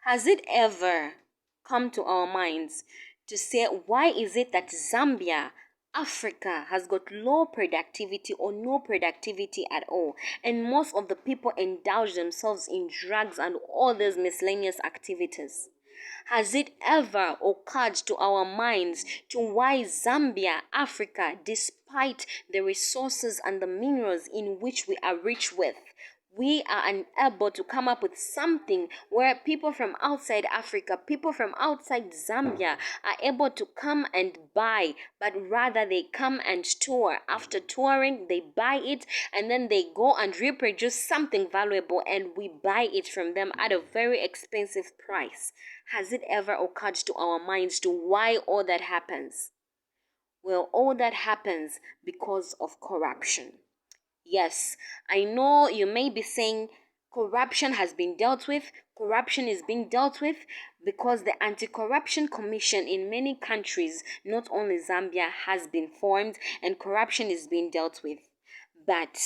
Has it ever come to our minds to say, why is it that Zambia, Africa, has got low productivity or no productivity at all, and most of the people indulge themselves in drugs and all these miscellaneous activities? Has it ever occurred to our minds to why Zambia, Africa, despite the resources and the minerals in which we are rich with, we are unable to come up with something where people from outside Africa, people from outside Zambia are able to come and buy, but rather they come and tour. After touring, they buy it and then they go and reproduce something valuable and we buy it from them at a very expensive price. Has it ever occurred to our minds to why all that happens? Well, all that happens because of corruption. Yes, I know you may be saying corruption has been dealt with, corruption is being dealt with because the Anti-Corruption Commission in many countries, not only Zambia, has been formed and corruption is being dealt with. But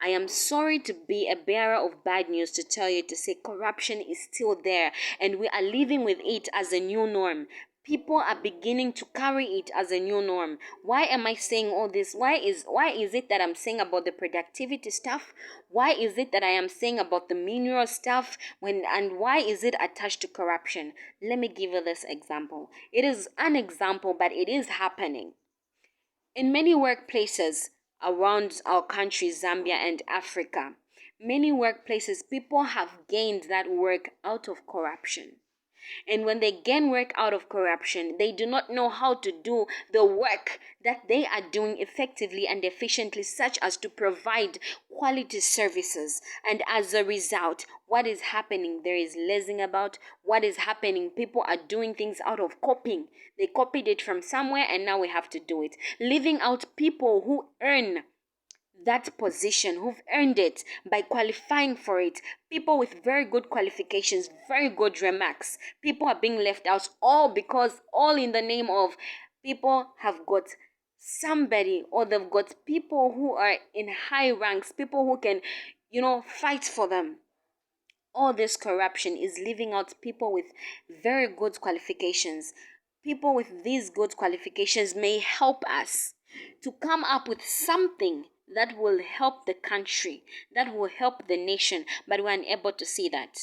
I am sorry to be a bearer of bad news to tell you to say corruption is still there and we are living with it as a new norm. People are beginning to carry it as a new norm. Why am I saying all this? Why is it that I'm saying about the productivity stuff? Why is it that I am saying about the mineral stuff and why is it attached to corruption? Let me give you this example. It is an example, but it is happening. In many workplaces around our country, Zambia and Africa, many workplaces, people have gained that work out of corruption. And when they gain work out of corruption, they do not know how to do the work that they are doing effectively and efficiently, such as to provide quality services. And as a result, what is happening? There is lazing about. What is happening? People are doing things out of copying. They copied it from somewhere and now we have to do it. Leaving out people who earn that position, who've earned it by qualifying for it. People with very good qualifications, very good remarks. People are being left out, all in the name of people have got somebody, or they've got people who are in high ranks, people who can, fight for them. All this corruption is leaving out people with very good qualifications. People with these good qualifications may help us to come up with something that will help the country, that will help the nation, but we're unable to see that.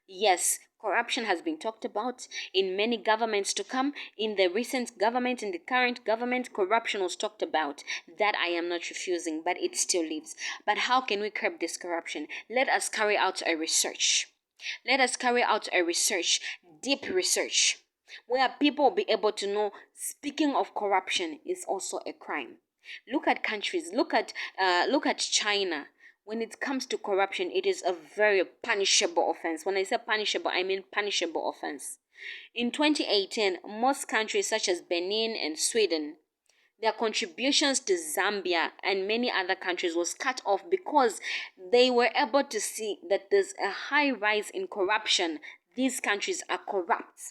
Yes, corruption has been talked about in many governments to come. In the recent government, in the current government, corruption was talked about. That I am not refusing, but it still lives. But how can we curb this corruption? Let us carry out a research. Let us carry out a research, deep research, where people will be able to know speaking of corruption is also a crime. Look at countries, look at China. When it comes to corruption, it is a very punishable offense. When I say punishable, I mean punishable offense. In 2018, most countries such as Benin and Sweden, their contributions to Zambia and many other countries was cut off because they were able to see that there's a high rise in corruption. These countries are corrupt.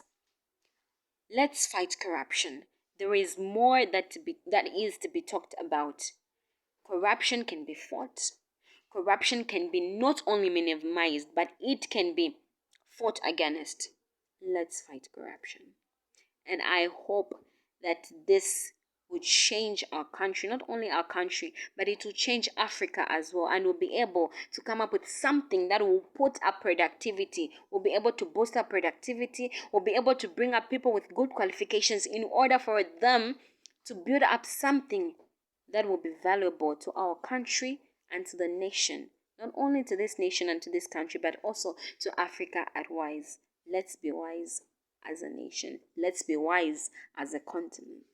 Let's fight corruption. There is more that is to be talked about. Corruption can be fought. Corruption can be not only minimized, but it can be fought against. Let's fight corruption. And I hope that this would change our country, not only our country, but it will change Africa as well, and we'll be able to come up with something that will put up productivity. We'll be able to boost up productivity. We'll be able to bring up people with good qualifications in order for them to build up something that will be valuable to our country and to the nation. Not only to this nation and to this country, but also to Africa at wise. Let's be wise as a nation. Let's be wise as a continent.